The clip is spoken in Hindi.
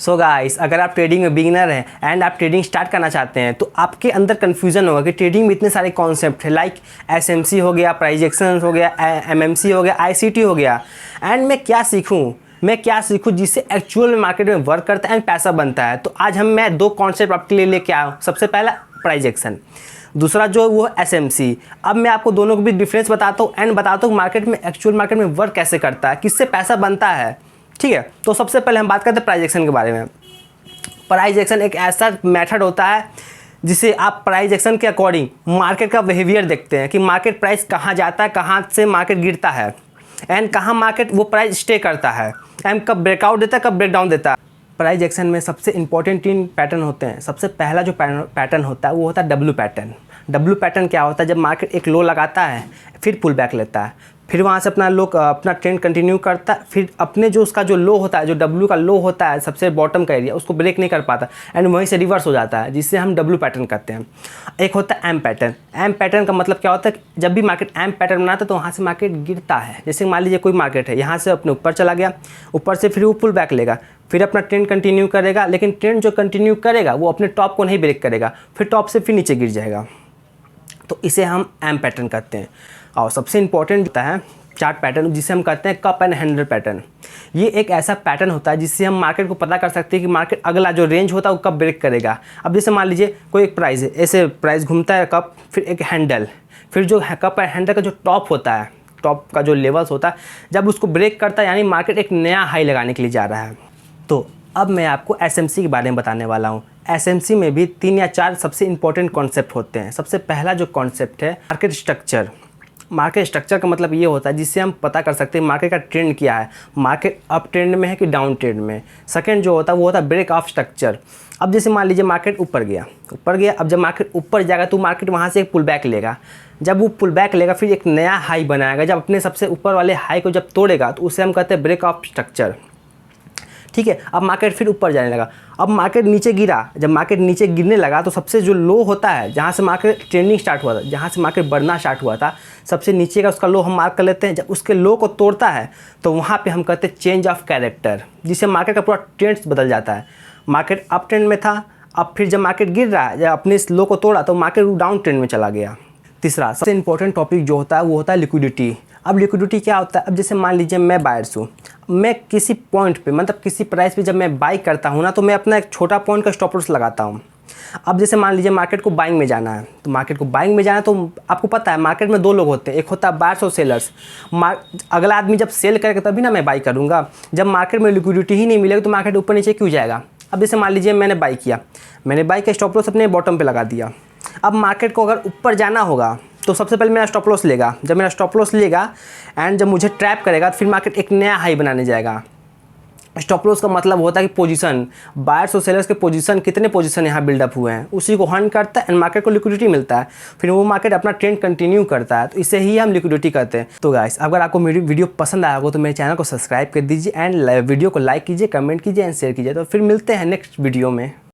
सो गाइस, अगर आप ट्रेडिंग में बिगिनर हैं एंड आप ट्रेडिंग स्टार्ट करना चाहते हैं तो आपके अंदर कन्फ्यूजन होगा कि ट्रेडिंग में इतने सारे कॉन्सेप्ट है, लाइक एसएमसी हो गया, प्राइस एक्शन हो गया, एमएमसी हो गया, आईसीटी हो गया, एंड मैं क्या सीखूं जिससे एक्चुअल में मार्केट में वर्क करता है एंड पैसा बनता है। तो आज मैं दो कॉन्सेप्ट आपके लिए लेके आया हूँ। सबसे पहला प्राइस एक्शन, दूसरा जो वो एसएमसी। अब मैं आपको दोनों के बीच डिफरेंस बताता हूँ एंड बताता हूँ एक्चुअल मार्केट में वर्क कैसे करता है, किससे पैसा बनता है। ठीक है, तो सबसे पहले हम बात करते हैं प्राइस एक्शन के बारे में। प्राइस एक्शन एक ऐसा मेथड होता है जिसे आप प्राइस एक्शन के अकॉर्डिंग मार्केट का बिहेवियर देखते हैं कि मार्केट प्राइस कहाँ जाता है, कहाँ से मार्केट गिरता है एंड कहाँ मार्केट वो प्राइस स्टे करता है एंड कब ब्रेकआउट देता है, कब ब्रेकडाउन देता है। प्राइस एक्शन में सबसे इंपॉर्टेंट 3 पैटर्न होते हैं। सबसे पहला जो पैटर्न होता है वो होता है डब्ल्यू पैटर्न। डब्ल्यू पैटर्न क्या होता है? जब मार्केट एक लो लगाता है, फिर पुल बैक लेता है, फिर वहाँ से अपना ट्रेंड कंटिन्यू करता है, फिर अपने जो उसका जो लो होता है, जो डब्ल्यू का लो होता है, सबसे बॉटम का एरिया, उसको ब्रेक नहीं कर पाता एंड वहीं से रिवर्स हो जाता है, जिससे हम डब्ल्यू पैटर्न कहते हैं। एक होता है एम पैटर्न। एम पैटर्न का मतलब क्या होता है? जब भी मार्केट एम पैटर्न बनाता है तो वहाँ से मार्केट गिरता है। जैसे मान लीजिए कोई मार्केट है, यहाँ से अपने ऊपर चला गया, ऊपर से फिर वो पुल बैक लेगा, फिर अपना ट्रेंड कंटिन्यू करेगा, लेकिन ट्रेंड जो कंटिन्यू करेगा वो अपने टॉप को नहीं ब्रेक करेगा, फिर टॉप से फिर नीचे गिर जाएगा। तो इसे हम एम पैटर्न कहते हैं। और सबसे इंपॉर्टेंट होता है चार्ट पैटर्न, जिसे हम कहते हैं कप एंड हैंडल पैटर्न। ये एक ऐसा पैटर्न होता है जिससे हम मार्केट को पता कर सकते हैं कि मार्केट अगला जो रेंज होता है वो कब ब्रेक करेगा। अब जैसे मान लीजिए कोई एक प्राइस है, ऐसे प्राइस घूमता है कप, फिर एक हैंडल, फिर जो कप एंड हैंडल का जो टॉप होता है, टॉप का जो लेवल्स होता है, जब उसको ब्रेक करता है यानी मार्केट एक नया हाई लगाने के लिए जा रहा है। तो अब मैं आपको एसएमसी के बारे में बताने वाला हूँ। एसएमसी में भी 3 या 4 सबसे इंपॉर्टेंट कॉन्सेप्ट होते हैं। सबसे पहला जो कॉन्सेप्ट है मार्केट स्ट्रक्चर। मार्केट स्ट्रक्चर का मतलब ये होता है जिससे हम पता कर सकते हैं मार्केट का ट्रेंड क्या है, मार्केट अप ट्रेंड में है कि डाउन ट्रेंड में। सेकंड जो होता है वो होता है ब्रेक ऑफ स्ट्रक्चर। अब जैसे मान लीजिए मार्केट ऊपर गया, अब जब मार्केट ऊपर जाएगा तो मार्केट वहाँ से एक पुल बैक लेगा। जब वो पुल बैक लेगा फिर एक नया हाई बनाएगा। जब अपने सबसे ऊपर वाले हाई को जब तोड़ेगा तो उसे हम कहते हैं ब्रेक ऑफ स्ट्रक्चर। ठीक है, अब मार्केट फिर ऊपर जाने लगा, अब मार्केट नीचे गिरा। जब मार्केट नीचे गिरने लगा तो सबसे जो लो होता है, जहाँ से मार्केट ट्रेंडिंग स्टार्ट हुआ था, जहाँ से मार्केट बढ़ना स्टार्ट हुआ था, सबसे नीचे का उसका लो हम मार्क कर लेते हैं। जब उसके लो को तोड़ता है तो वहाँ पे हम कहते हैं चेंज ऑफ कैरेक्टर, जिससे मार्केट का पूरा ट्रेंड बदल जाता है। मार्केट अप ट्रेंड में था, अब फिर जब मार्केट गिर रहा है, जब अपने इस लो को तोड़ा तो मार्केट डाउन ट्रेंड में चला गया। तीसरा सबसे इंपॉर्टेंट टॉपिक जो होता है वो होता है लिक्विडिटी। अब लिक्विडिटी क्या होता है? अब जैसे मान लीजिए मैं बायर्स हूँ, मैं किसी पॉइंट पे मतलब किसी प्राइस पे जब मैं बाई करता हूँ ना, तो मैं अपना एक छोटा पॉइंट का स्टॉप लॉस लगाता हूँ। अब जैसे मान लीजिए मार्केट को बाइंग में जाना है, तो मार्केट को बाइंग में जाना है तो आपको पता है मार्केट में 2 लोग होते हैं, एक होता है बायर्स और सेलर्स। अगला आदमी जब सेल करेगा तभी ना मैं बाई करूँगा। जब मार्केट में लिक्विडिटी ही नहीं मिलेगी तो मार्केट ऊपर नीचे क्यों जाएगा? अब जैसे मान लीजिए मैंने बाई किया, मैंने बाई का स्टॉप लॉस अपने बॉटम पर लगा दिया। अब मार्केट को अगर ऊपर जाना होगा तो सबसे पहले मेरा स्टॉप लॉस लेगा। जब मेरा स्टॉप लॉस लेगा एंड जब मुझे ट्रैप करेगा तो फिर मार्केट एक नया हाई बनाने जाएगा। स्टॉप लॉस का मतलब होता है कि पोजीशन, बायर्स और सेलर्स के पोजीशन, कितने पोजीशन यहाँ बिल्डअप हुए हैं, उसी को हर्न करता है एंड मार्केट को लिक्विडिटी मिलता है। फिर वो मार्केट अपना ट्रेंड कंटिन्यू करता है, तो इसे ही हम लिक्विडिटी कहते हैं। तो गाइस, अगर आपको मेरी वीडियो पसंद आया हो तो मेरे चैनल को सब्सक्राइब कर दीजिए एंड वीडियो को लाइक कीजिए, कमेंट कीजिए एंड शेयर कीजिए। तो फिर मिलते हैं नेक्स्ट वीडियो में।